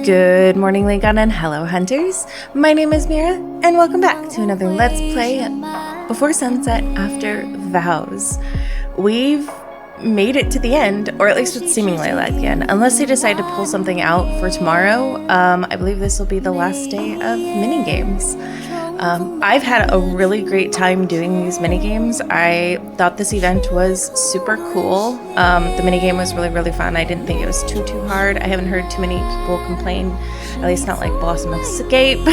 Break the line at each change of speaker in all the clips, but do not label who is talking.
Good morning, Lincoln, and hello, hunters. My name is Mira, and welcome back to another Let's Play Before Sunset After Vows. We've made it to the end, or at least it's seemingly like the end, unless they decide to pull something out for tomorrow. I believe this will be the last day of minigames. I've had a really great time doing these minigames. I thought this event was super cool. The minigame was really fun. I didn't think it was too hard. I haven't heard too many people complain, at least not like Blossom Escape.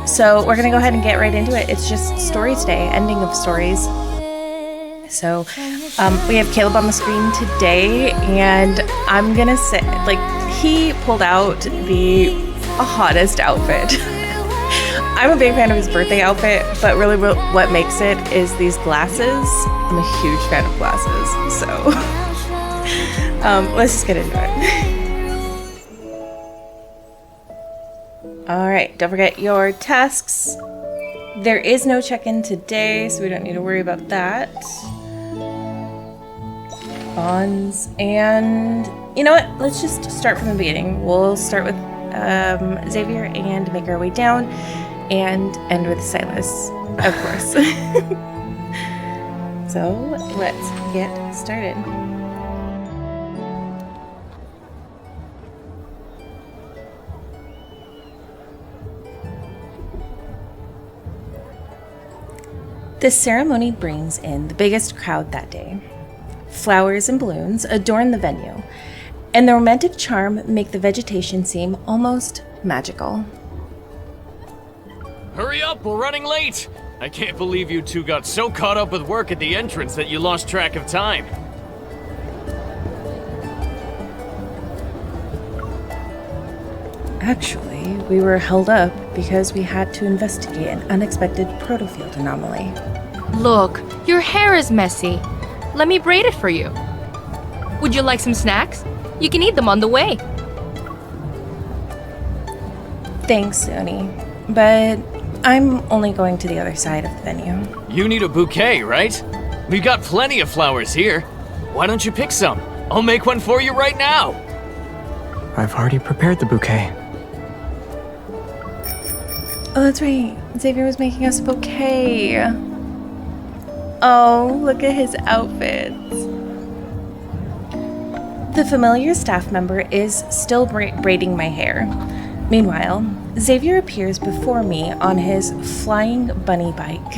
So we're gonna go ahead and get right into it. It's just story today, ending of stories. So we have Caleb on the screen today, and I'm gonna say, like, he pulled out the hottest outfit. I'm a big fan of his birthday outfit, but really what makes it is these glasses. I'm a huge fan of glasses, so let's just get into it. Alright, don't forget your tasks. There is no check-in today, so we don't need to worry about that. Bonds, and you know what? Let's just start from the beginning. We'll start with Xavier and make our way down. And end with Sylus, of course. So let's get started. The ceremony brings in the biggest crowd that day. Flowers and balloons adorn the venue, and the romantic charm make the vegetation seem almost magical.
Hurry up, we're running late! I can't believe you two got so caught up with work at the entrance that you lost track of time.
Actually, we were held up because we had to investigate an unexpected protofield anomaly.
Look, your hair is messy. Let me braid it for you. Would you like some snacks? You can eat them on the way.
Thanks, Oni, but I'm only going to the other side of the venue.
You need a bouquet, right? We've got plenty of flowers here. Why don't you pick some? I'll make one for you right now.
I've already prepared the bouquet.
Oh, that's right. Xavier was making us a bouquet. Oh, look at his outfits. The familiar staff member is still braiding my hair. Meanwhile, Xavier appears before me on his flying bunny bike.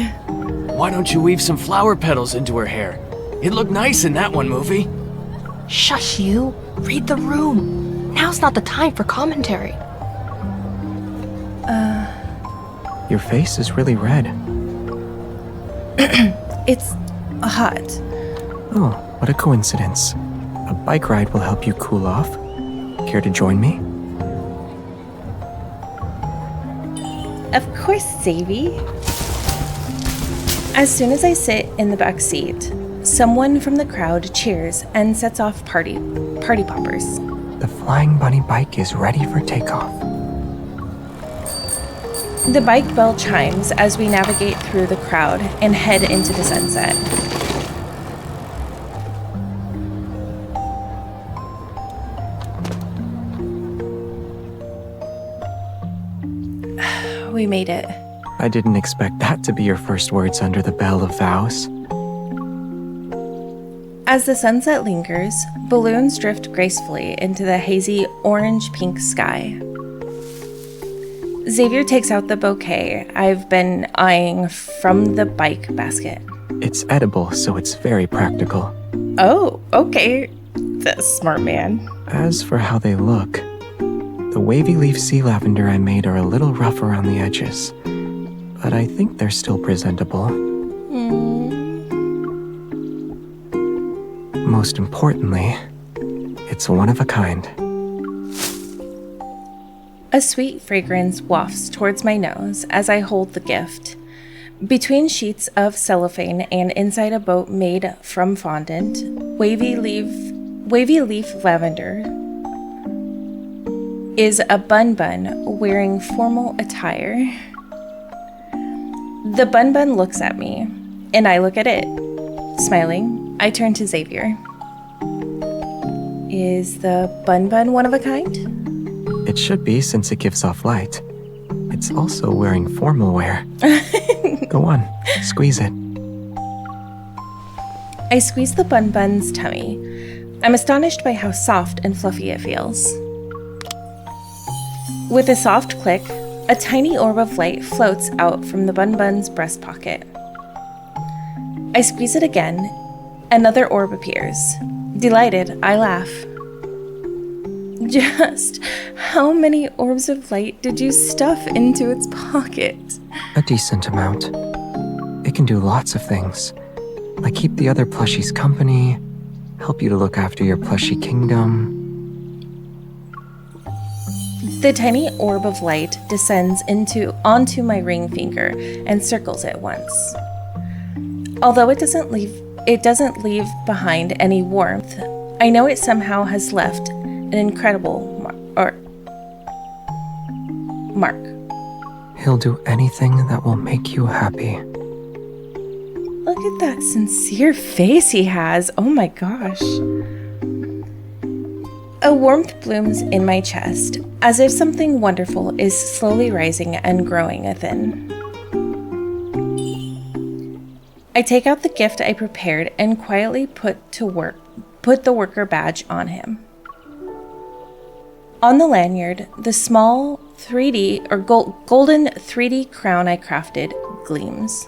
Why don't you weave some flower petals into her hair? It looked nice in that one movie.
Shush you. Read the room. Now's not the time for commentary.
Your face is really red.
It's hot.
Oh, what a coincidence. A bike ride will help you cool off. Care to join me?
Of course, Xavier. As soon as I sit in the back seat, someone from the crowd cheers and sets off party poppers.
The flying bunny bike is ready for takeoff.
The bike bell chimes as we navigate through the crowd and head into the sunset. We made it.
I didn't expect that to be your first words under the bell of vows.
As the sunset lingers, balloons drift gracefully into the hazy orange-pink sky. Xavier takes out the bouquet I've been eyeing from the bike basket.
It's edible, so it's very practical.
Oh, okay. That's a smart man.
As for how they look, the wavy leaf sea lavender I made are a little rough around the edges, but I think they're still presentable. Most importantly, it's one of a kind.
A sweet fragrance wafts towards my nose as I hold the gift. Between sheets of cellophane and inside a boat made from fondant, wavy leaf lavender is a bun wearing formal attire. The bun looks at me, and I look at it. Smiling, I turn to Xavier. Is the bun bun one of a kind?
It should be since it gives off light. It's also wearing formal wear. Go on, squeeze it.
I squeeze the bun bun's tummy. I'm astonished by how soft and fluffy it feels. With a soft click, a tiny orb of light floats out from the bun bun's breast pocket. I squeeze it again. Another orb appears. Delighted, I laugh. Just how many orbs of light did you stuff into its pocket?
A decent amount. It can do lots of things, like keep the other plushies company, help you to look after your plushie kingdom.
The tiny orb of light descends onto my ring finger and circles it once. Although it doesn't leave behind any warmth, I know it somehow has left an incredible mark.
He'll do anything that will make you happy.
Look at that sincere face he has. Oh my gosh. A warmth blooms in my chest, as if something wonderful is slowly rising and growing within. I take out the gift I prepared and quietly put the worker badge on him. On the lanyard, the small 3D or golden 3D crown I crafted gleams.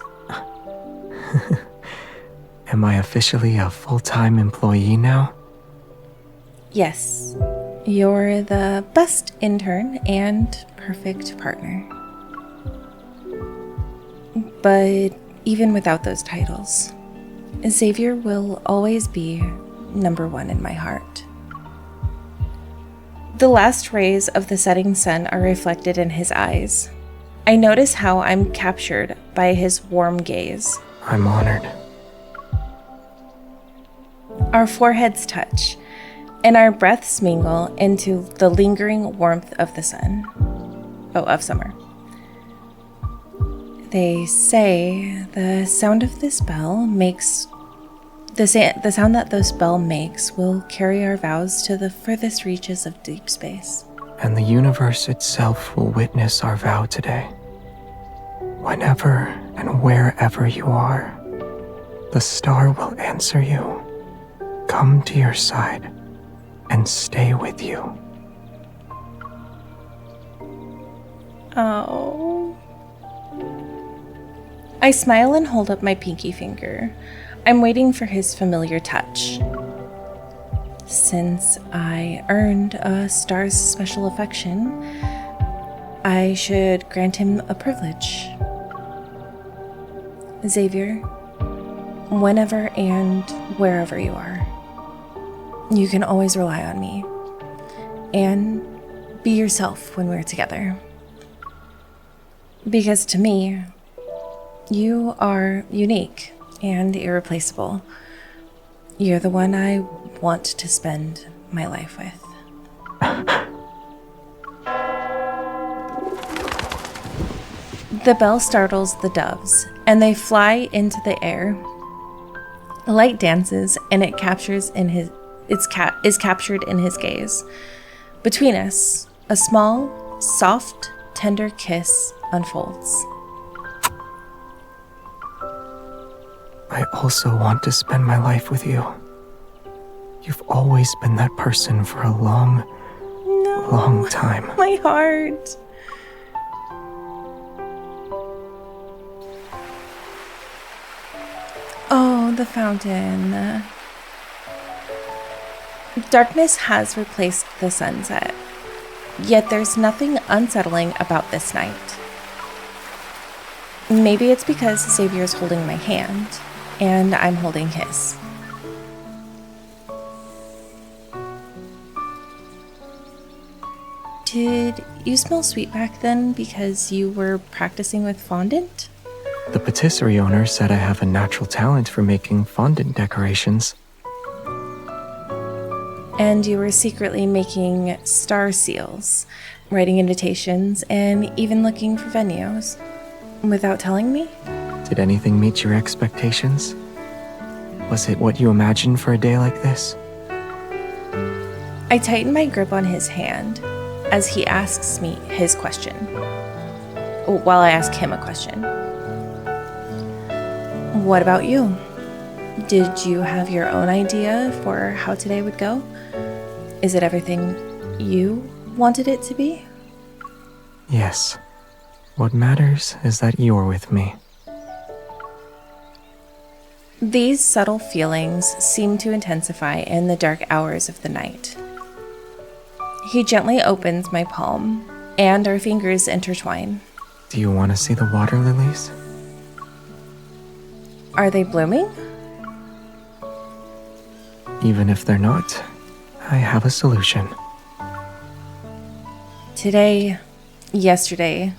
Am I officially a full-time employee now?
Yes, you're the best intern and perfect partner. But even without those titles, Xavier will always be number one in my heart. The last rays of the setting sun are reflected in his eyes. I notice how I'm captured by his warm gaze.
I'm honored.
Our foreheads touch, and our breaths mingle into the lingering warmth of the sun. Of summer. They say the sound of this bell makes the sound that this bell makes will carry our vows to the furthest reaches of deep space.
And the universe itself will witness our vow today. Whenever and wherever you are, the star will answer you, come to your side, and stay with you.
Oh. I smile and hold up my pinky finger. I'm waiting for his familiar touch. Since I earned a star's special affection, I should grant him a privilege. Xavier, whenever and wherever you are, you can always rely on me. And be yourself when we're together. Because to me, you are unique and irreplaceable. You're the one I want to spend my life with. The bell startles the doves, and they fly into the air. Light dances, and is captured in his gaze. Between us, a small, soft, tender kiss unfolds.
I also want to spend my life with you. You've always been that person for a long time.
My heart. Oh, the fountain. Darkness has replaced the sunset, yet there's nothing unsettling about this night. Maybe it's because Xavier's holding my hand, and I'm holding his. Did you smell sweet back then because you were practicing with fondant?
The patisserie owner said I have a natural talent for making fondant decorations.
And you were secretly making star seals, writing invitations, and even looking for venues. Without telling me?
Did anything meet your expectations? Was it what you imagined for a day like this?
I tighten my grip on his hand as he asks me his question. While I ask him a question. What about you? Did you have your own idea for how today would go? Is it everything you wanted it to be?
Yes. What matters is that you're with me.
These subtle feelings seem to intensify in the dark hours of the night. He gently opens my palm, and our fingers intertwine.
Do you want to see the water lilies?
Are they blooming?
Even if they're not, I have a solution.
Today, yesterday,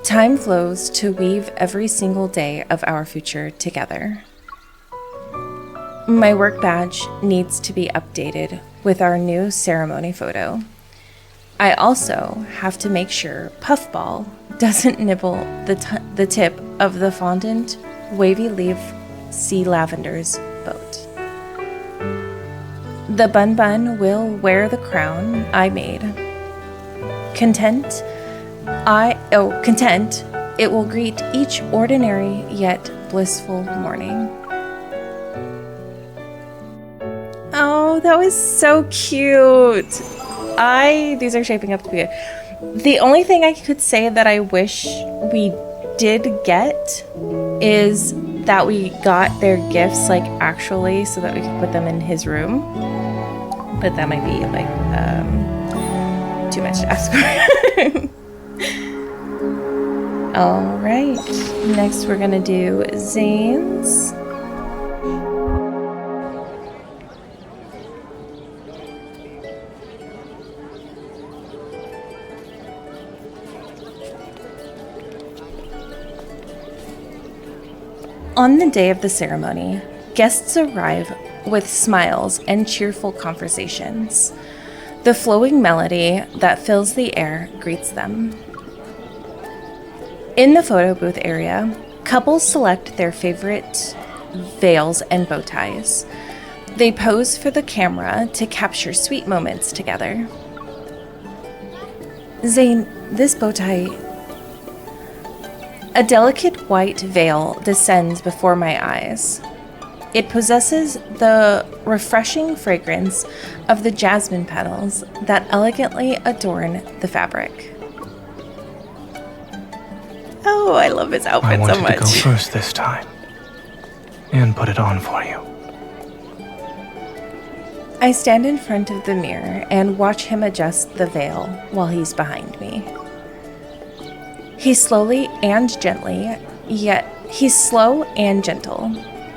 time flows to weave every single day of our future together. My work badge needs to be updated with our new ceremony photo. I also have to make sure Puffball doesn't nibble the tip of the fondant, wavy leaf sea lavender's boat. The Bun will wear the crown I made. Content, it will greet each ordinary yet blissful morning. Oh, that was so cute. These are shaping up to be good. The only thing I could say that I wish we did get is that we got their gifts, like, actually, so that we could put them in his room. But that might be, like, too much to ask for. Alright, next we're gonna do Zayne's. On the day of the ceremony, guests arrive with smiles and cheerful conversations. The flowing melody that fills the air greets them. In the photo booth area, couples select their favorite veils and bow ties. They pose for the camera to capture sweet moments together. Zayne, this bow tie... A delicate white veil descends before my eyes. It possesses the refreshing fragrance of the jasmine petals that elegantly adorn the fabric. Oh, I love his outfit so much.
I wanted to go first this time and put it on for you.
I stand in front of the mirror and watch him adjust the veil while he's behind me. He's slow and gentle,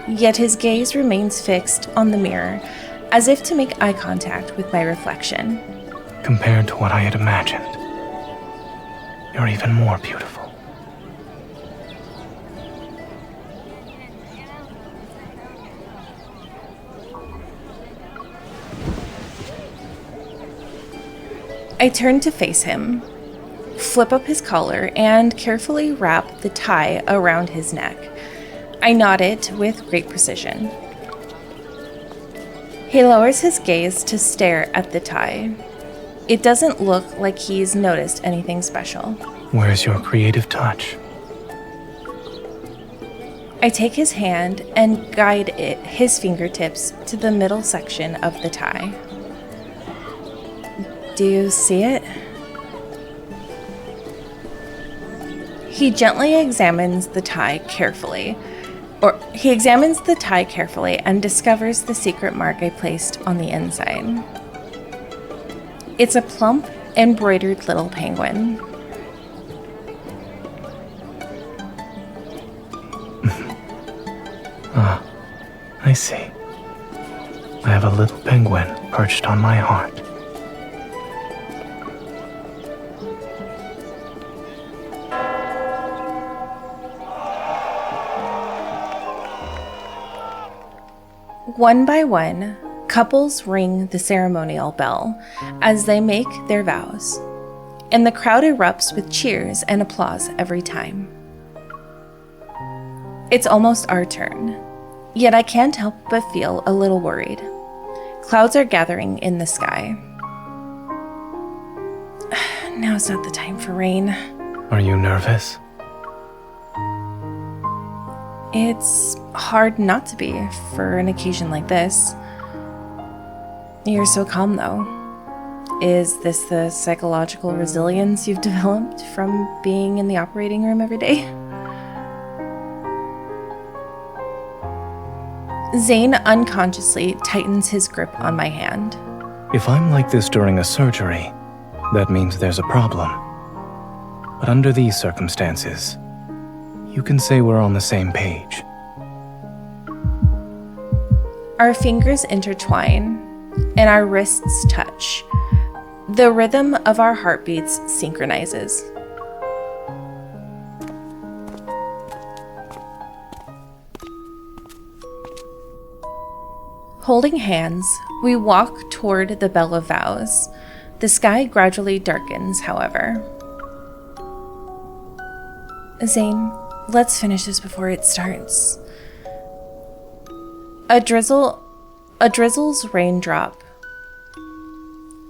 yet his gaze remains fixed on the mirror, as if to make eye contact with my reflection.
Compared to what I had imagined, you're even more beautiful.
I turn to face him, flip up his collar, and carefully wrap the tie around his neck. I knot it with great precision. He lowers his gaze to stare at the tie. It doesn't look like he's noticed anything special.
Where's your creative touch?
I take his hand and guide his fingertips to the middle section of the tie. Do you see it? He gently examines the tie carefully. He examines the tie carefully and discovers the secret mark I placed on the inside. It's a plump, embroidered little penguin.
I see. I have a little penguin perched on my heart.
One by one, couples ring the ceremonial bell as they make their vows, and the crowd erupts with cheers and applause every time. It's almost our turn, yet I can't help but feel a little worried. Clouds are gathering in the sky. Now's not the time for rain.
Are you nervous?
It's hard not to be for an occasion like this. You're so calm, though. Is this the psychological resilience you've developed from being in the operating room every day? Zayne unconsciously tightens his grip on my hand.
If I'm like this during a surgery, that means there's a problem. But under these circumstances, you can say we're on the same page.
Our fingers intertwine, and our wrists touch. The rhythm of our heartbeats synchronizes. Holding hands, we walk toward the Bell of Vows. The sky gradually darkens, however. Zayne, let's finish this before it starts. A drizzle's raindrop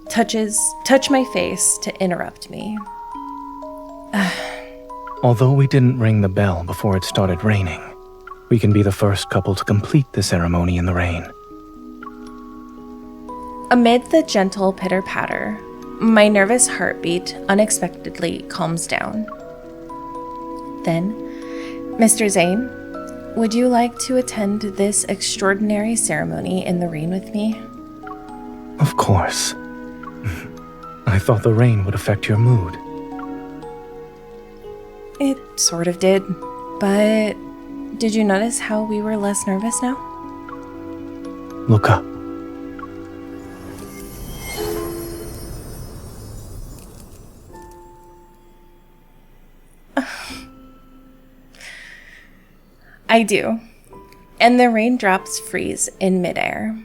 touch my face to interrupt me.
Although we didn't ring the bell before it started raining, we can be the first couple to complete the ceremony in the rain.
Amid the gentle pitter-patter, my nervous heartbeat unexpectedly calms down. Then, Mr. Zayne, would you like to attend this extraordinary ceremony in the rain with me?
Of course. I thought the rain would affect your mood.
It sort of did, but did you notice how we were less nervous now?
Look up.
I do, and the raindrops freeze in midair.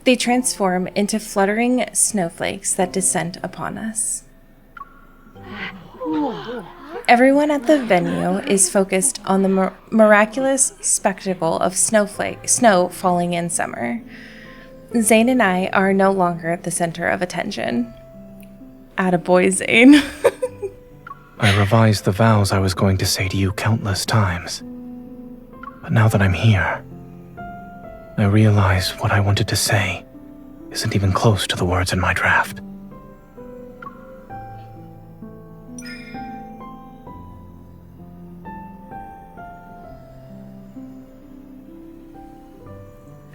They transform into fluttering snowflakes that descend upon us. Everyone at the venue is focused on the miraculous spectacle of snow falling in summer. Zayne and I are no longer the center of attention. Attaboy, Zayne.
I revised the vows I was going to say to you countless times. But now that I'm here, I realize what I wanted to say isn't even close to the words in my draft.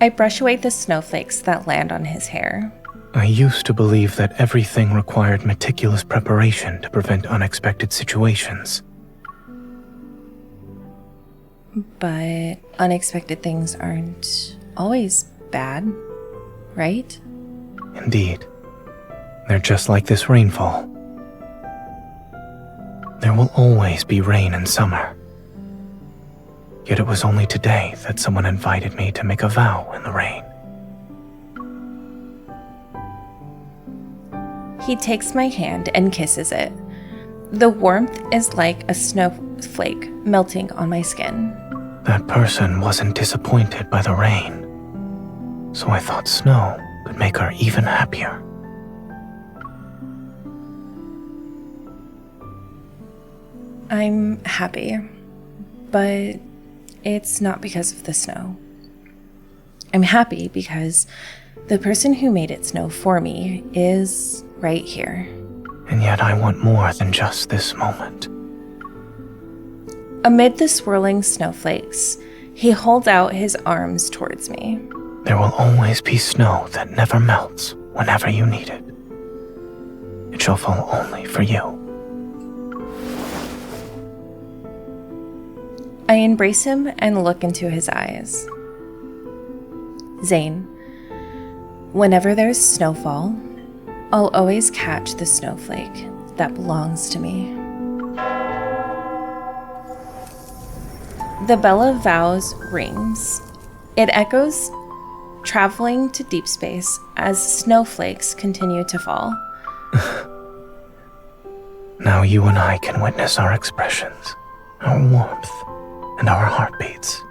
I brush away the snowflakes that land on his hair.
I used to believe that everything required meticulous preparation to prevent unexpected situations.
But unexpected things aren't always bad, right?
Indeed. They're just like this rainfall. There will always be rain in summer. Yet it was only today that someone invited me to make a vow in the rain.
He takes my hand and kisses it. The warmth is like a snowflake melting on my skin.
That person wasn't disappointed by the rain, so I thought snow could make her even happier.
I'm happy, but it's not because of the snow. I'm happy because the person who made it snow for me is right here.
And yet I want more than just this moment.
Amid the swirling snowflakes, he holds out his arms towards me.
There will always be snow that never melts whenever you need it. It shall fall only for you.
I embrace him and look into his eyes. Zayne, whenever there's snowfall, I'll always catch the snowflake that belongs to me. The Bell of Vows rings. It echoes, traveling to Deepspace as snowflakes continue to fall.
Now you and I can witness our expressions, our warmth, and our heartbeats.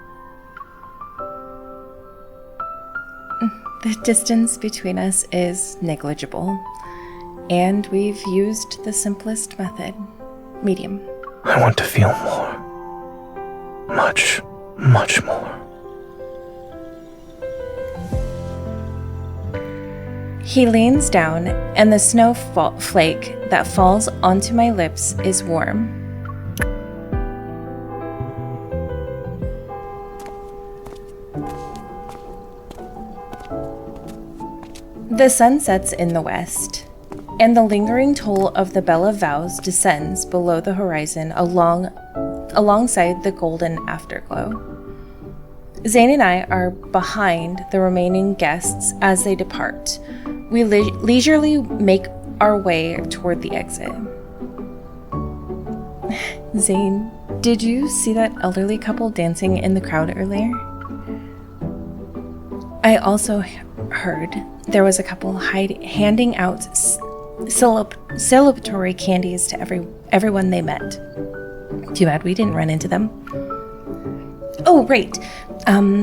The distance between us is negligible, and we've used the simplest method, medium.
I want to feel more. Much, much more.
He leans down, and the snowflake that falls onto my lips is warm. The sun sets in the west, and the lingering toll of the Bell of Vows descends below the horizon alongside the golden afterglow. Zayne and I are behind the remaining guests as they depart. We leisurely make our way toward the exit. Zayne, did you see that elderly couple dancing in the crowd earlier? I also heard there was a couple handing out celebratory candies to everyone they met. Too bad we didn't run into them. Oh, right.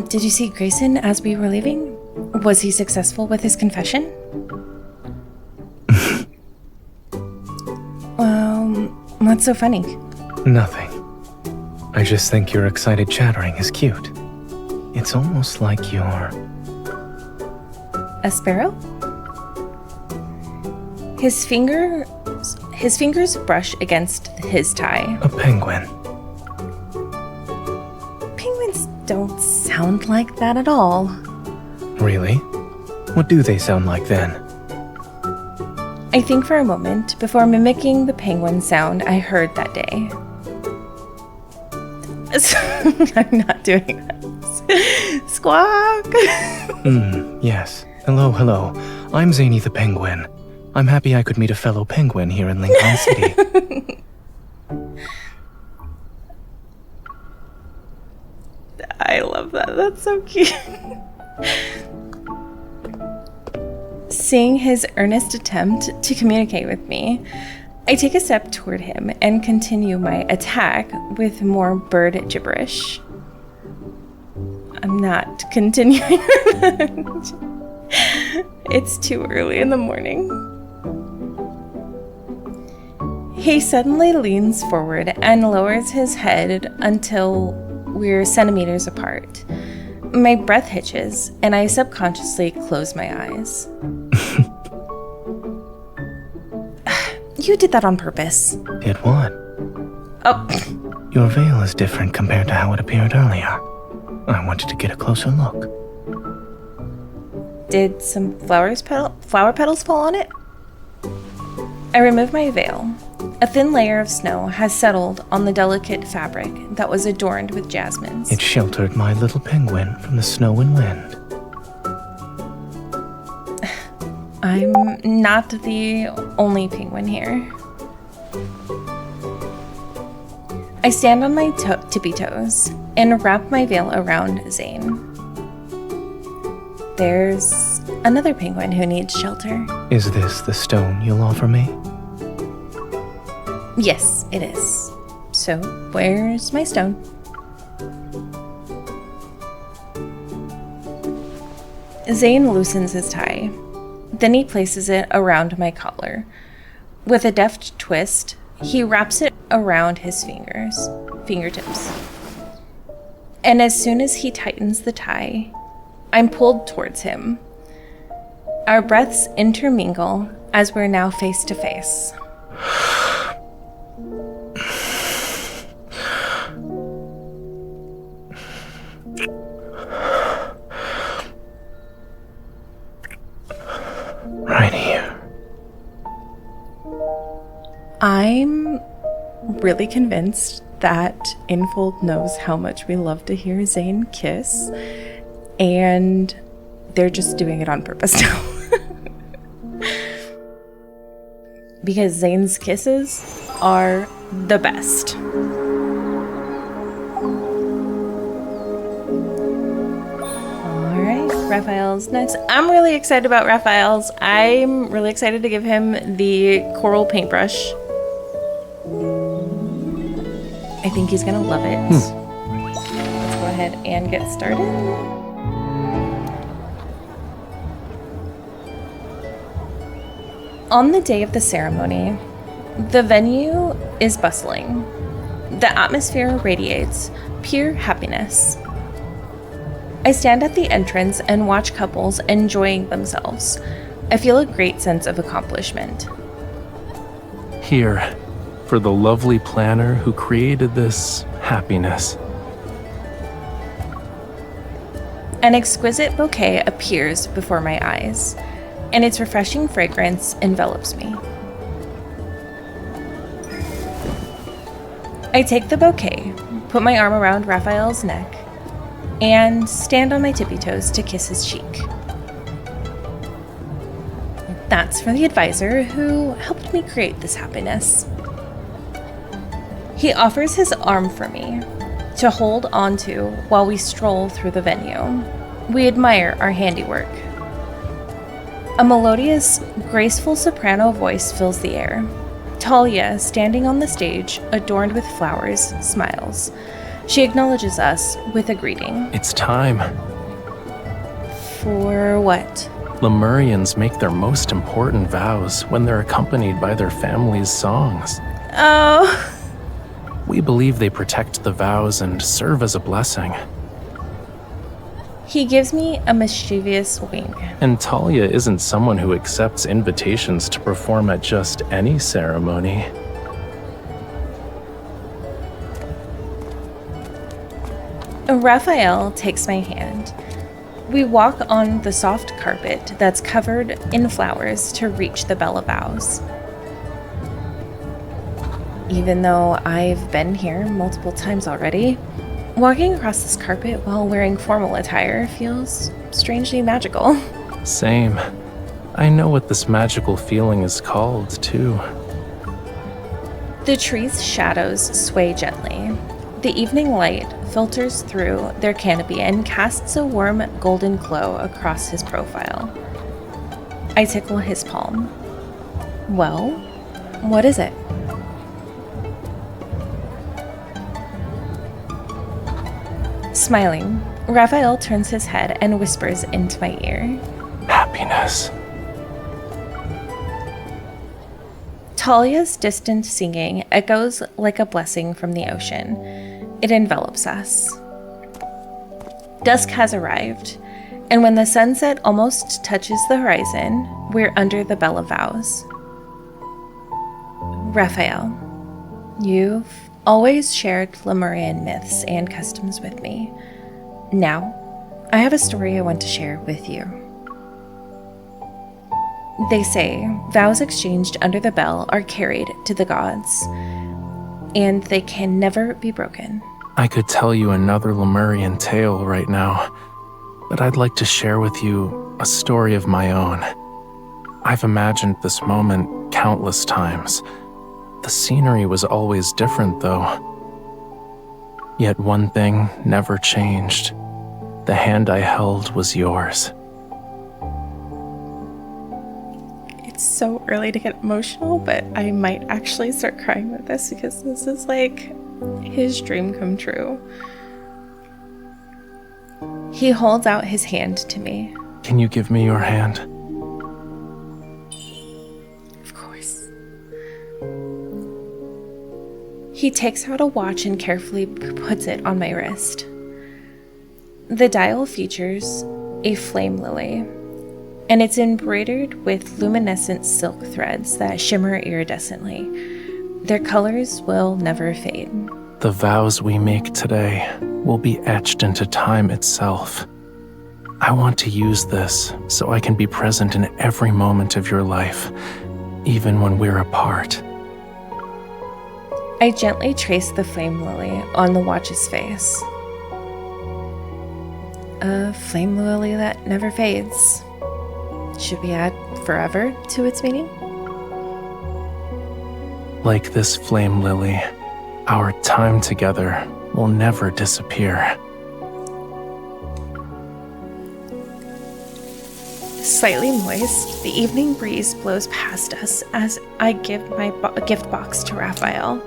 Did you see Grayson as we were leaving? Was he successful with his confession? What's so funny?
Nothing. I just think your excited chattering is cute. It's almost like you're...
A sparrow? His fingers brush against his tie.
a penguin.
Penguins don't sound like that at all.
Really? What do they sound like then?
I think for a moment before mimicking the penguin sound I heard that day. I'm not doing that. Squawk!
Yes. Hello. I'm Zayne the Penguin. I'm happy I could meet a fellow penguin here in Lincoln City.
I love that. That's so cute. Seeing his earnest attempt to communicate with me, I take a step toward him and continue my attack with more bird gibberish. I'm not continuing revenge. It's too early in the morning. He suddenly leans forward and lowers his head until we're centimeters apart. My breath hitches, and I subconsciously close my eyes. You did that on purpose.
Did what?
Oh.
Your veil is different compared to how it appeared earlier. I wanted to get a closer look.
Did some flower petals fall on it? I remove my veil. A thin layer of snow has settled on the delicate fabric that was adorned with jasmines.
It sheltered my little penguin from the snow and wind.
I'm not the only penguin here. I stand on my tippy toes and wrap my veil around Zayne. There's another penguin who needs shelter.
Is this the stone you'll offer me?
Yes, it is. So, where's my stone? Zayne loosens his tie. Then he places it around my collar. With a deft twist, he wraps it around his fingertips. And as soon as he tightens the tie, I'm pulled towards him. Our breaths intermingle as we're now face to face.
Right here.
I'm really convinced that Infold knows how much we love to hear Zayne kiss, and they're just doing it on purpose now. Because Zayne's kisses are the best. Alright, Rafayel's next. I'm really excited about Rafayel's. I'm really excited to give him the coral paintbrush. I think he's gonna love it. Let's go ahead and get started. On the day of the ceremony, the venue is bustling. The atmosphere radiates pure happiness. I stand at the entrance and watch couples enjoying themselves. I feel a great sense of accomplishment.
Here, for the lovely planner who created this happiness.
An exquisite bouquet appears before my eyes, and its refreshing fragrance envelops me. I take the bouquet, put my arm around Rafayel's neck, and stand on my tippy toes to kiss his cheek. That's for the advisor who helped me create this happiness. He offers his arm for me to hold onto while we stroll through the venue. We admire our handiwork. A melodious, graceful soprano voice fills the air. Talia, standing on the stage, adorned with flowers, smiles. She acknowledges us with a greeting.
It's time.
For what?
Lemurians make their most important vows when they're accompanied by their family's songs.
Oh.
We believe they protect the vows and serve as a blessing.
He gives me a mischievous wink.
And Talia isn't someone who accepts invitations to perform at just any ceremony.
Rafayel takes my hand. We walk on the soft carpet that's covered in flowers to reach the Bell of Vows. Even though I've been here multiple times already, walking across this carpet while wearing formal attire feels strangely magical.
Same. I know what this magical feeling is called, too.
The trees' shadows sway gently. The evening light filters through their canopy and casts a warm golden glow across his profile. I tickle his palm. Well, what is it? Smiling, Rafayel turns his head and whispers into my ear.
Happiness.
Talia's distant singing echoes like a blessing from the ocean. It envelops us. Dusk has arrived, and when the sunset almost touches the horizon, we're under the Bell of Vows. Rafayel, you've always shared Lemurian myths and customs with me. Now, I have a story I want to share with you. They say vows exchanged under the bell are carried to the gods, and they can never be broken.
I could tell you another Lemurian tale right now, but I'd like to share with you a story of my own. I've imagined this moment countless times. The scenery was always different, though. Yet one thing never changed. The hand I held was yours.
It's so early to get emotional, but I might actually start crying with this because this is like his dream come true. He holds out his hand to me.
Can you give me your hand?
Of course. He takes out a watch and carefully puts it on my wrist. The dial features a flame lily, and it's embroidered with luminescent silk threads that shimmer iridescently. Their colors will never fade.
The vows we make today will be etched into time itself. I want to use this so I can be present in every moment of your life, even when we're apart.
I gently trace the flame lily on the watch's face. A flame lily that never fades. Should we add forever to its meaning?
Like this flame lily, our time together will never disappear.
Slightly moist, the evening breeze blows past us as I give my gift box to Rafayel.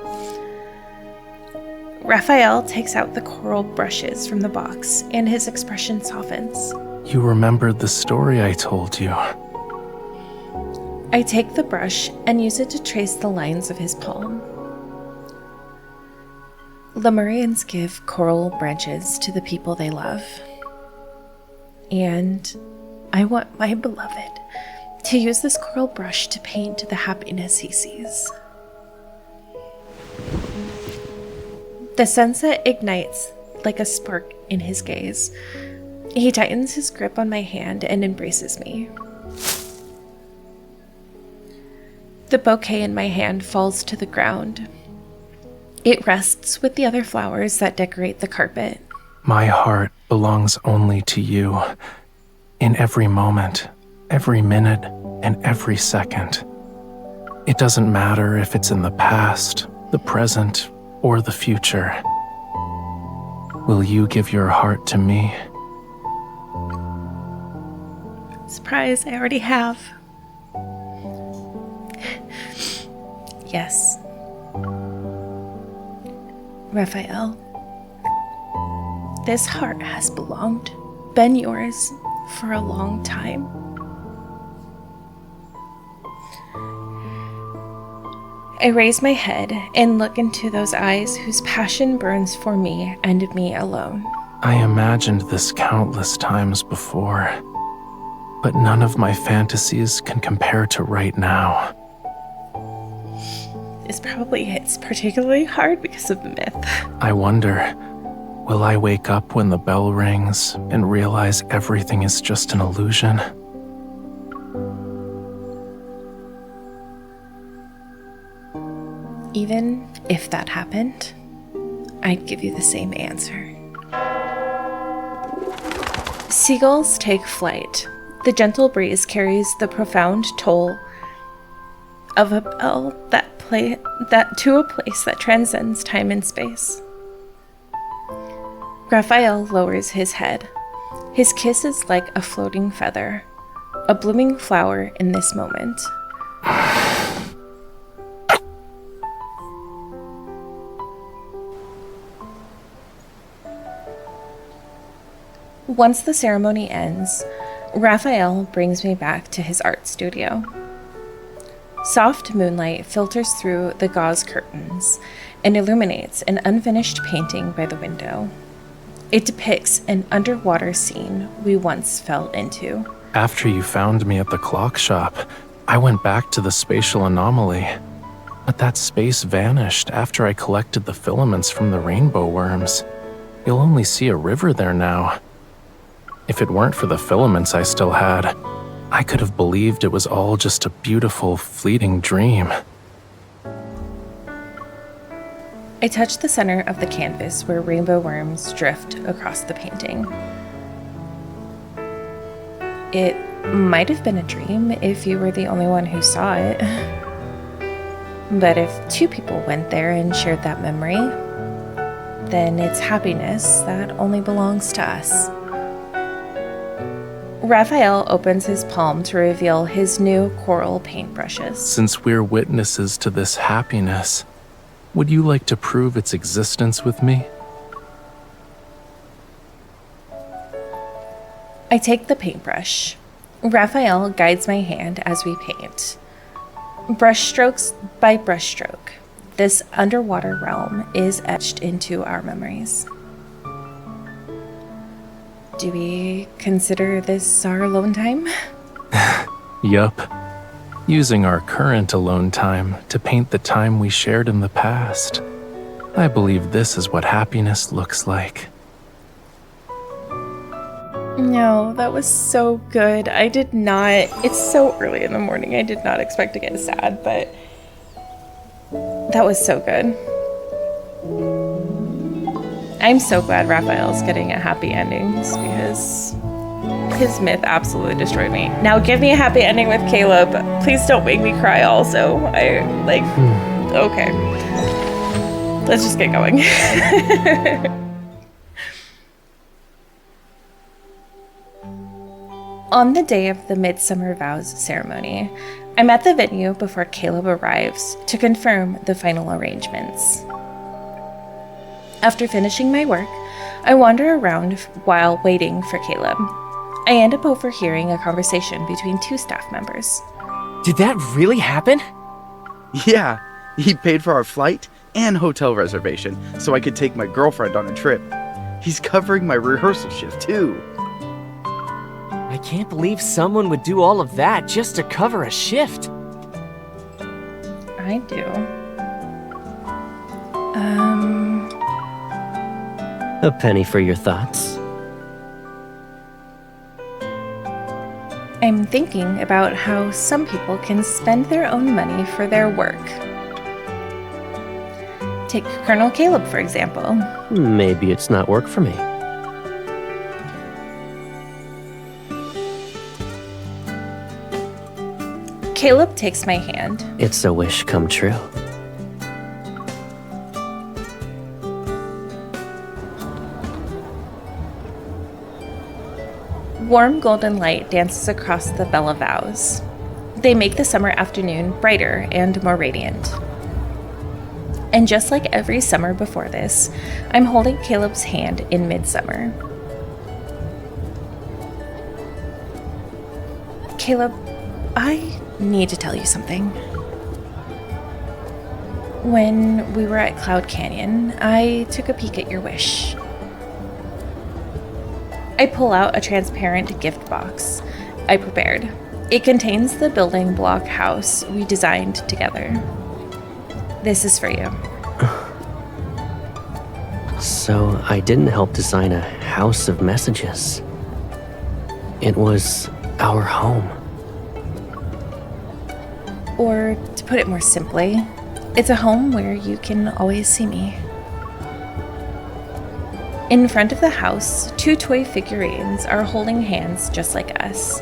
Rafayel takes out the coral brushes from the box, and his expression softens.
You remembered the story I told you.
I take the brush and use it to trace the lines of his palm. Lemurians give coral branches to the people they love. And I want my beloved to use this coral brush to paint the happiness he sees. The sunset ignites like a spark in his gaze. He tightens his grip on my hand and embraces me. The bouquet in my hand falls to the ground. It rests with the other flowers that decorate the carpet.
My heart belongs only to you. In every moment, every minute, and every second. It doesn't matter if it's in the past, the present, or the future. Will you give your heart to me?
Surprise, I already have. Yes. Rafayel, this heart has been yours for a long time. I raise my head and look into those eyes whose passion burns for me and me alone.
I imagined this countless times before, but none of my fantasies can compare to right now.
This probably hits particularly hard because of the myth.
I wonder, will I wake up when the bell rings and realize everything is just an illusion?
Even if that happened, I'd give you the same answer. Seagulls take flight. The gentle breeze carries the profound toll of a bell that to a place that transcends time and space. Rafayel lowers his head. His kiss is like a floating feather, a blooming flower in this moment. Once the ceremony ends, Rafayel brings me back to his art studio. Soft moonlight filters through the gauze curtains and illuminates an unfinished painting by the window. It depicts an underwater scene we once fell into.
After you found me at the clock shop, I went back to the spatial anomaly. But that space vanished after I collected the filaments from the rainbow worms. You'll only see a river there now. If it weren't for the filaments I still had, I could have believed it was all just a beautiful, fleeting dream.
I touch the center of the canvas where rainbow worms drift across the painting. It might have been a dream if you were the only one who saw it. But if two people went there and shared that memory, then it's happiness that only belongs to us. Rafayel opens his palm to reveal his new coral paintbrushes.
Since we're witnesses to this happiness, would you like to prove its existence with me?
I take the paintbrush. Rafayel guides my hand as we paint. Brushstrokes by brushstroke, this underwater realm is etched into our memories. Do we consider this our alone time?
Yup. Using our current alone time to paint the time we shared in the past. I believe this is what happiness looks like.
No, that was so good. I did not, it's so early in the morning, I did not expect to get sad, but that was so good. I'm so glad Raphael's getting a happy ending because his myth absolutely destroyed me. Now give me a happy ending with Caleb. Please don't make me cry also. Okay. Let's just get going. On the day of the Midsummer Vows Ceremony, I'm at the venue before Caleb arrives to confirm the final arrangements. After finishing my work, I wander around while waiting for Caleb. I end up overhearing a conversation between two staff members.
Did that really happen?
Yeah, he paid for our flight and hotel reservation so I could take my girlfriend on a trip. He's covering my rehearsal shift too.
I can't believe someone would do all of that just to cover a shift.
I do.
A penny for your thoughts.
I'm thinking about how some people can spend their own money for their work. Take Colonel Caleb, for example.
Maybe it's not work for me.
Caleb takes my hand.
It's a wish come true.
Warm golden light dances across the Bella Vows. They make the summer afternoon brighter and more radiant. And just like every summer before this, I'm holding Caleb's hand in midsummer. Caleb, I need to tell you something. When we were at Cloud Canyon, I took a peek at your wish. I pull out a transparent gift box I prepared. It contains the building block house we designed together. This is for you.
So I didn't help design a house of messages. It was our home.
Or, to put it more simply, it's a home where you can always see me. In front of the house, 2 toy figurines are holding hands just like us.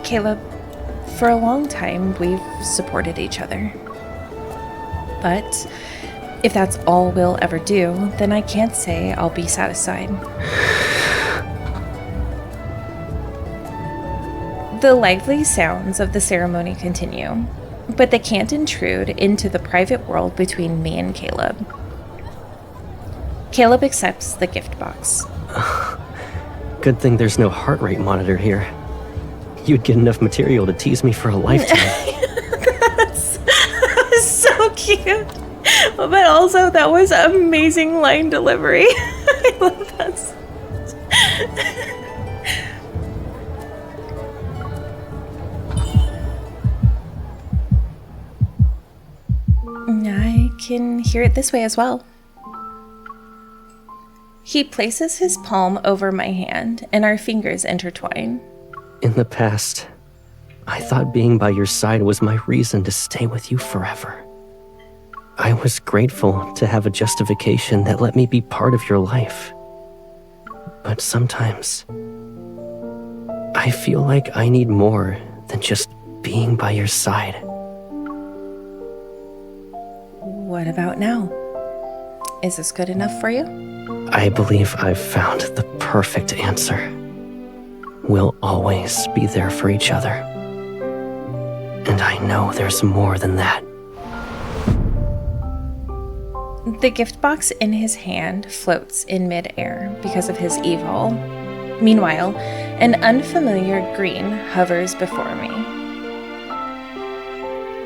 Caleb, for a long time, we've supported each other. But if that's all we'll ever do, then I can't say I'll be satisfied. The lively sounds of the ceremony continue, but they can't intrude into the private world between me and Caleb. Caleb accepts the gift box.
Good thing there's no heart rate monitor here. You'd get enough material to tease me for a lifetime.
That's so cute. But also, that was amazing line delivery. I love that so much. I can hear it this way as well. He places his palm over my hand, and our fingers intertwine.
In the past, I thought being by your side was my reason to stay with you forever. I was grateful to have a justification that let me be part of your life. But sometimes, I feel like I need more than just being by your side.
What about now? Is this good enough for you?
I believe I've found the perfect answer. We'll always be there for each other. And I know there's more than that.
The gift box in his hand floats in midair because of his evil. Meanwhile, an unfamiliar green hovers before me.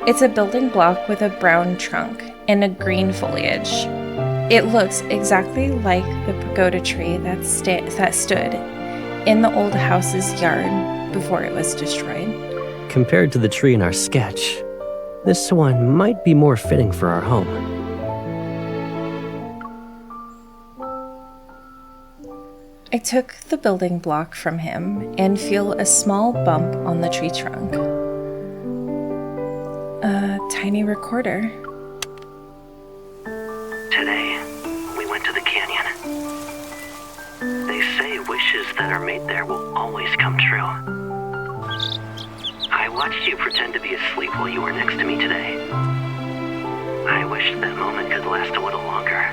It's a building block with a brown trunk and a green foliage. It looks exactly like the pagoda tree that stood in the old house's yard before it was destroyed.
Compared to the tree in our sketch, this one might be more fitting for our home.
I took the building block from him and feel a small bump on the tree trunk. A tiny recorder.
Today, we went to the canyon. They say wishes that are made there will always come true. I watched you pretend to be asleep while you were next to me today. I wish that moment could last a little longer.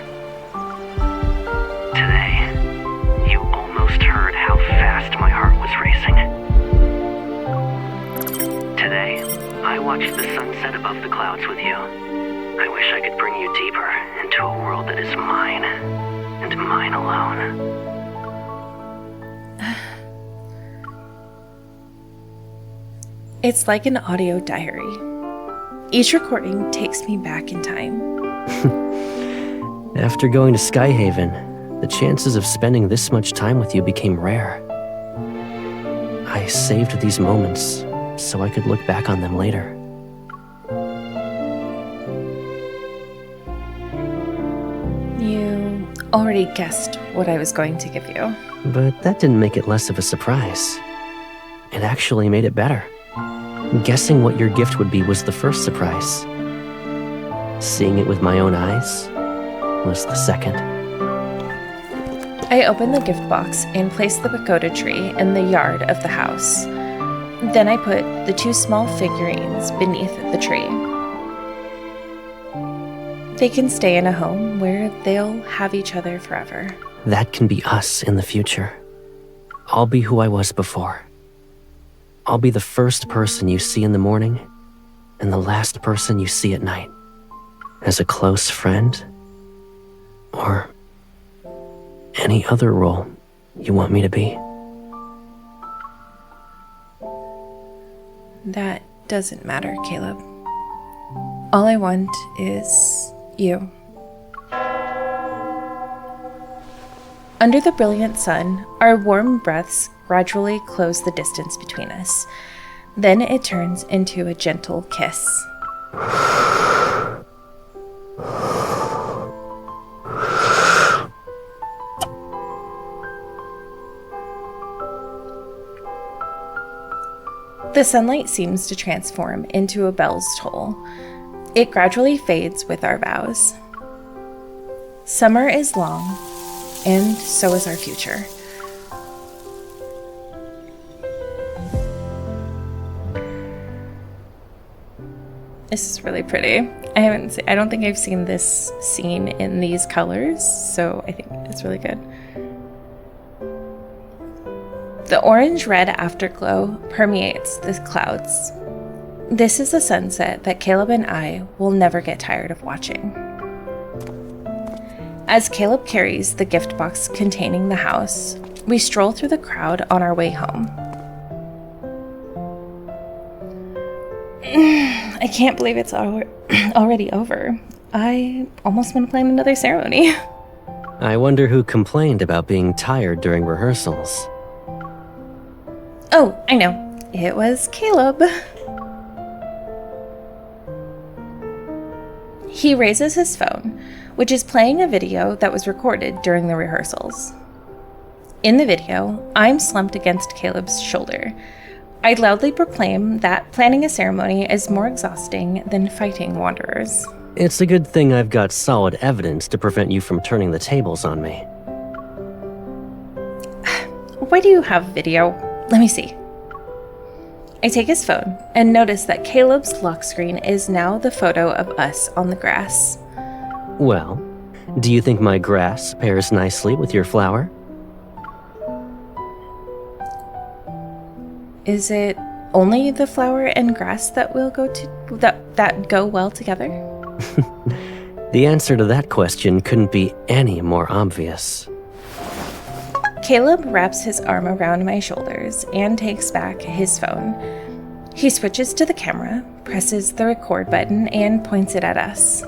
Today, you almost heard how fast my heart was racing. Today, I watched the sunset above the clouds with you. I wish I could bring you deeper into a world that is mine, and mine alone.
It's like an audio diary. Each recording takes me back in time.
After going to Skyhaven, the chances of spending this much time with you became rare. I saved these moments so I could look back on them later.
You already guessed what I was going to give you.
But that didn't make it less of a surprise. It actually made it better. Guessing what your gift would be was the first surprise. Seeing it with my own eyes was the second.
I opened the gift box and placed the pagoda tree in the yard of the house. Then I put the 2 small figurines beneath the tree. They can stay in a home where they'll have each other forever.
That can be us in the future. I'll be who I was before. I'll be the first person you see in the morning and the last person you see at night. As a close friend, or any other role you want me to be.
That doesn't matter, Caleb. All I want is you. Under the brilliant sun, our warm breaths gradually close the distance between us. Then it turns into a gentle kiss. The sunlight seems to transform into a bell's toll. It gradually fades with our vows. Summer is long, and so is our future. This is really pretty. I don't think I've seen this scene in these colors, so I think it's really good. The orange-red afterglow permeates the clouds. This is a sunset that Caleb and I will never get tired of watching. As Caleb carries the gift box containing the house, we stroll through the crowd on our way home. I can't believe it's already over. I almost want to plan another ceremony.
I wonder who complained about being tired during rehearsals.
Oh, I know. It was Caleb. He raises his phone, which is playing a video that was recorded during the rehearsals. In the video, I'm slumped against Caleb's shoulder. I loudly proclaim that planning a ceremony is more exhausting than fighting wanderers.
It's a good thing I've got solid evidence to prevent you from turning the tables on me.
Why do you have video? Let me see. I take his phone and notice that Caleb's lock screen is now the photo of us on the grass.
Well, do you think my grass pairs nicely with your flower?
Is it only the flower and grass that will that go well together?
The answer to that question couldn't be any more obvious.
Caleb wraps his arm around my shoulders and takes back his phone. He switches to the camera, presses the record button, and points it at us.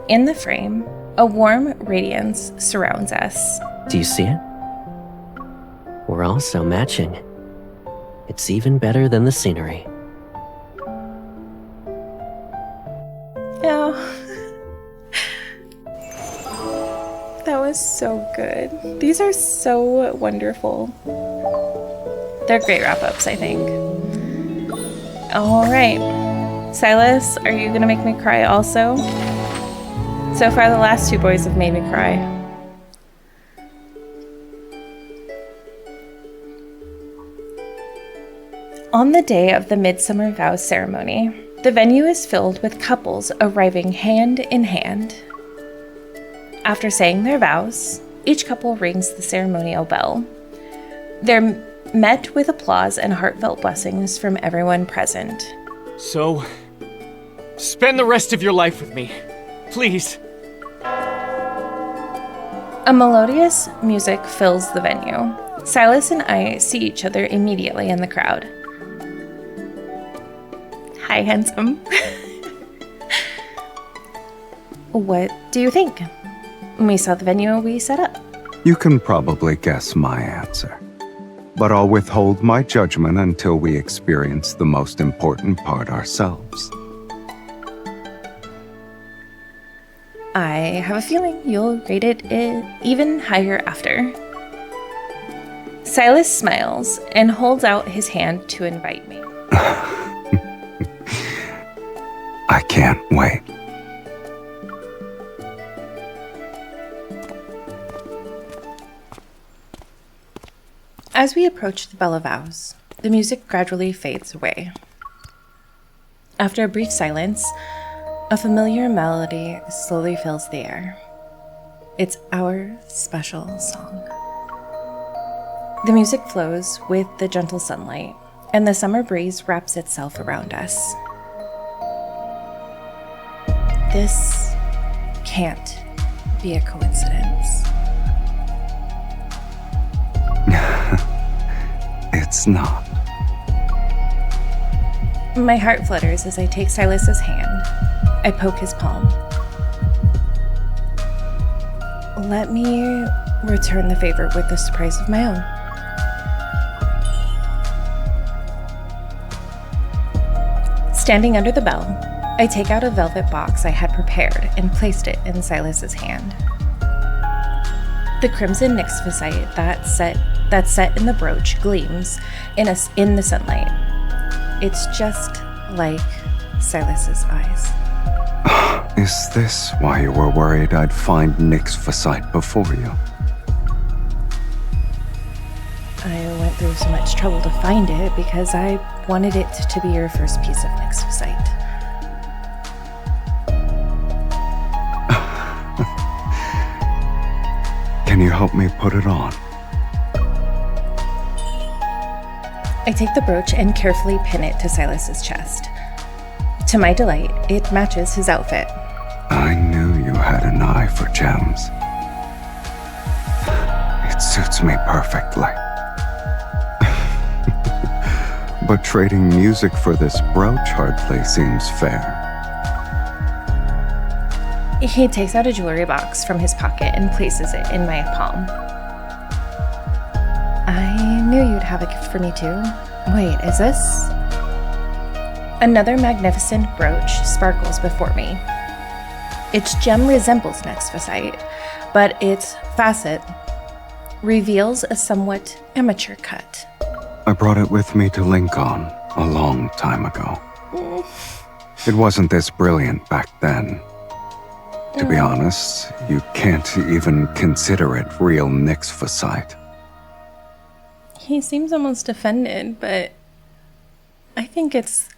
In the frame, a warm radiance surrounds us.
Do you see it? We're also matching. It's even better than the scenery.
Oh. That was so good. These are so wonderful. They're great wrap-ups, I think. All right. Sylus, are you gonna make me cry also? So far, the last 2 boys have made me cry. On the day of the Midsummer Vows Ceremony, the venue is filled with couples arriving hand in hand. After saying their vows, each couple rings the ceremonial bell. They're met with applause and heartfelt blessings from everyone present.
So, spend the rest of your life with me. Please.
A melodious music fills the venue. Sylus and I see each other immediately in the crowd. Hi, handsome. What do you think? We saw the venue we set up.
You can probably guess my answer. But I'll withhold my judgment until we experience the most important part ourselves.
I have a feeling you'll rate it even higher after. Sylus smiles and holds out his hand to invite me.
I can't wait.
As we approach the Bell of Vows, the music gradually fades away. After a brief silence, a familiar melody slowly fills the air. It's our special song. The music flows with the gentle sunlight, and the summer breeze wraps itself around us. This can't be a coincidence.
It's not.
My heart flutters as I take Sylus's hand. I poke his palm. Let me return the favor with a surprise of my own. Standing under the bell, I take out a velvet box I had prepared and placed it in Sylus's hand. The crimson nyxphosite that's set in the brooch gleams in the sunlight. It's just like Sylus's eyes.
Is this why you were worried I'd find nyxphosite before you?
I went through so much trouble to find it because I wanted it to be your first piece of nyxphosite.
Can you help me put it on?
I take the brooch and carefully pin it to Sylus's chest. To my delight, it matches his outfit.
I knew you had an eye for gems. It suits me perfectly. But trading music for this brooch hardly seems fair.
He takes out a jewelry box from his pocket and places it in my palm. I knew you'd have a gift for me too. Wait, is this? Another magnificent brooch sparkles before me. Its gem resembles nyxphosite, but its facet reveals a somewhat amateur cut.
I brought it with me to Lincoln a long time ago. It wasn't this brilliant back then. To be honest, you can't even consider it real nyxphosite.
He seems almost offended, but I think it's...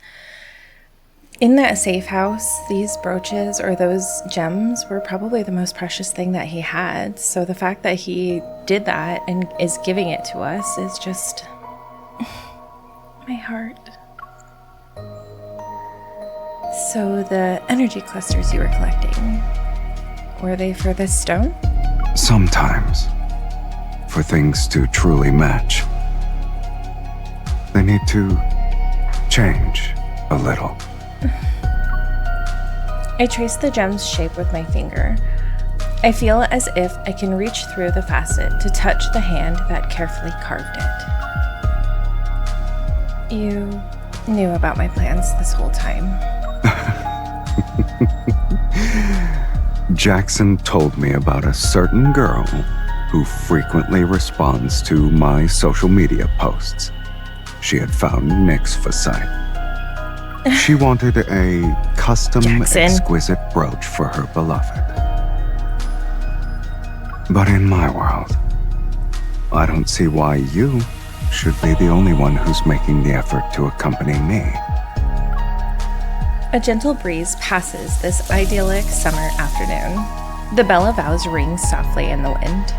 In that safe house, these brooches or those gems were probably the most precious thing that he had. So the fact that he did that and is giving it to us is just... my heart. So the energy clusters you were collecting, were they for this stone?
Sometimes, for things to truly match, they need to change a little.
I trace the gem's shape with my finger. I feel as if I can reach through the facet to touch the hand that carefully carved it. You knew about my plans this whole time.
Jackson told me about a certain girl who frequently responds to my social media posts. She had found nyxphosite. She wanted a custom,
Jackson.
exquisite brooch for her beloved. But in my world, I don't see why you should be the only one who's making the effort to accompany me.
A gentle breeze passes this idyllic summer afternoon. The Bell of Vows rings softly in the wind.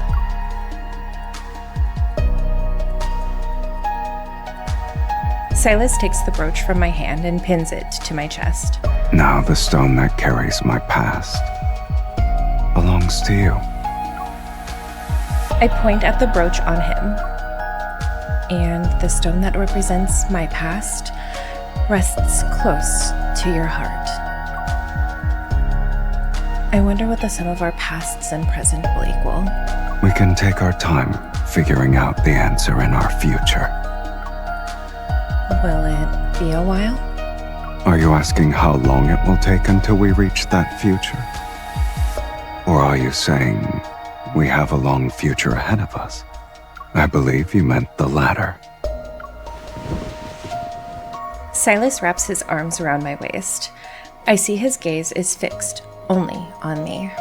Sylus takes the brooch from my hand and pins it to my chest.
Now the stone that carries my past belongs to you.
I point at the brooch on him, and the stone that represents my past rests close to your heart. I wonder what the sum of our pasts and present will equal.
We can take our time figuring out the answer in our future.
Will it be a while?
Are you asking how long it will take until we reach that future? Or are you saying we have a long future ahead of us? I believe you meant the latter.
Sylus wraps his arms around my waist. I see his gaze is fixed only on me.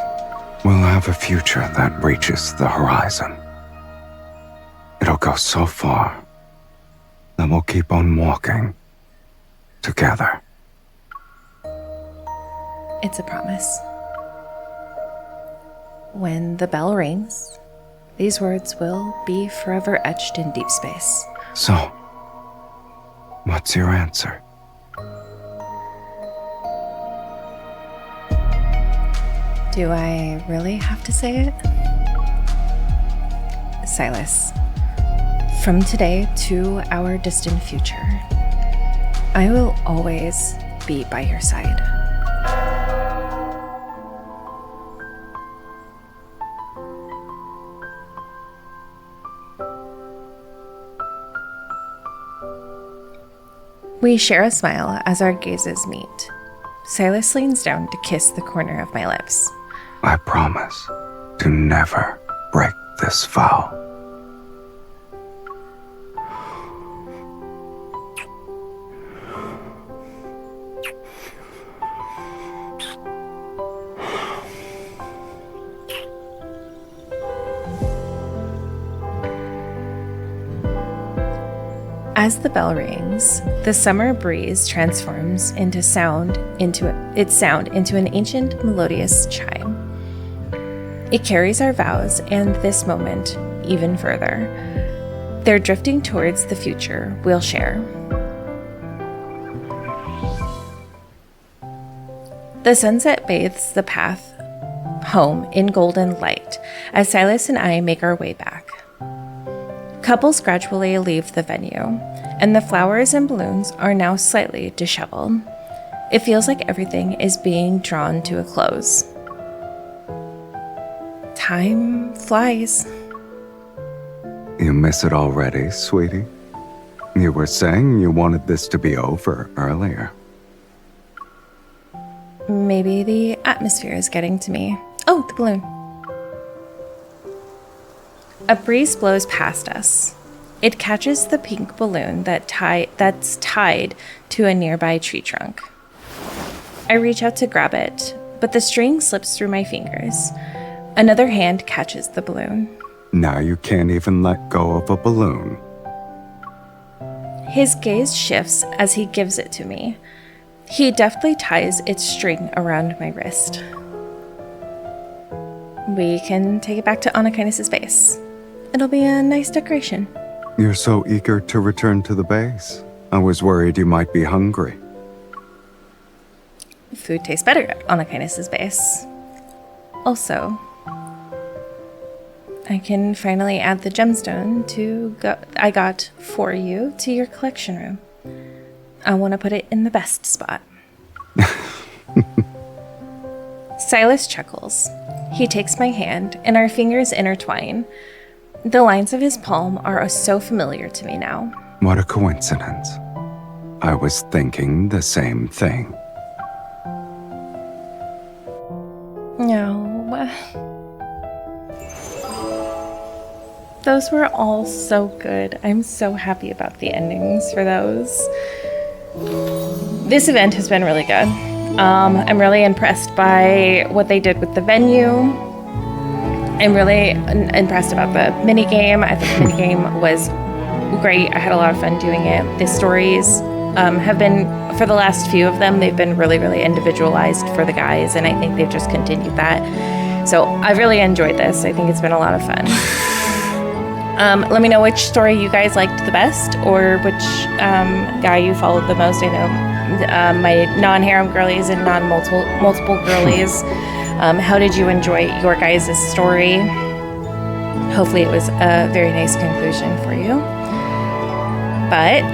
We'll have a future that reaches the horizon. It'll go so far that we'll keep on walking together.
It's a promise. When the bell rings, these words will be forever etched in deep space.
So, what's your answer?
Do I really have to say it? Sylus, from today to our distant future, I will always be by your side. We share a smile as our gazes meet. Sylus leans down to kiss the corner of my lips.
I promise to never break this vow.
As the bell rings, the summer breeze transforms its sound into an ancient melodious chime. It carries our vows and this moment even further. They're drifting towards the future we'll share. The sunset bathes the path home in golden light as Sylus and I make our way back. Couples gradually leave the venue, and the flowers and balloons are now slightly disheveled. It feels like everything is being drawn to a close. Time flies.
You miss it already, sweetie? You were saying you wanted this to be over earlier.
Maybe the atmosphere is getting to me. Oh, the balloon. A breeze blows past us. It catches the pink balloon that's tied to a nearby tree trunk. I reach out to grab it, but the string slips through my fingers. Another hand catches the balloon.
Now you can't even let go of a balloon.
His gaze shifts as he gives it to me. He deftly ties its string around my wrist. We can take it back to Anakinis' base. It'll be a nice decoration.
You're so eager to return to the base. I was worried you might be hungry.
Food tastes better at Anakinis' base. Also, I can finally add the gemstone I got for you to your collection room. I want to put it in the best spot. Sylus chuckles. He takes my hand, and our fingers intertwine. The lines of his palm are so familiar to me now.
What a coincidence. I was thinking the same thing.
No. Those were all so good. I'm so happy about the endings for those. This event has been really good. I'm really impressed by what they did with the venue. I'm really impressed about the minigame. I thought the minigame was great. I had a lot of fun doing it. The stories have been, for the last few of them, they've been really, really individualized for the guys, and I think they've just continued that. So I've really enjoyed this. I think it's been a lot of fun. Let me know which story you guys liked the best, or which guy you followed the most. I know my non-harem girlies and non-multiple girlies. How did you enjoy your guys' story? Hopefully it was a very nice conclusion for you. But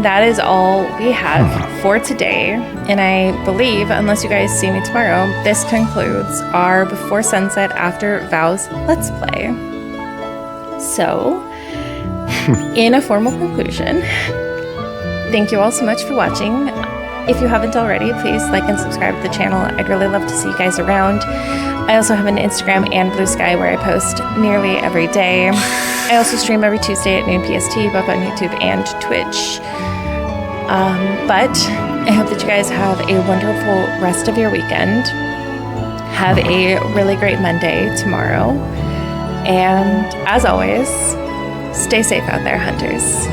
that is all we have for today. And I believe, unless you guys see me tomorrow, this concludes our Before Sunset After Vows Let's Play. So, in a formal conclusion, thank you all so much for watching. If you haven't already, please like and subscribe to the channel. I'd really love to see you guys around. I also have an Instagram and Blue Sky where I post nearly every day. I also stream every Tuesday at noon PST, both on YouTube and Twitch. But I hope that you guys have a wonderful rest of your weekend. Have a really great Monday tomorrow. And as always, stay safe out there, hunters.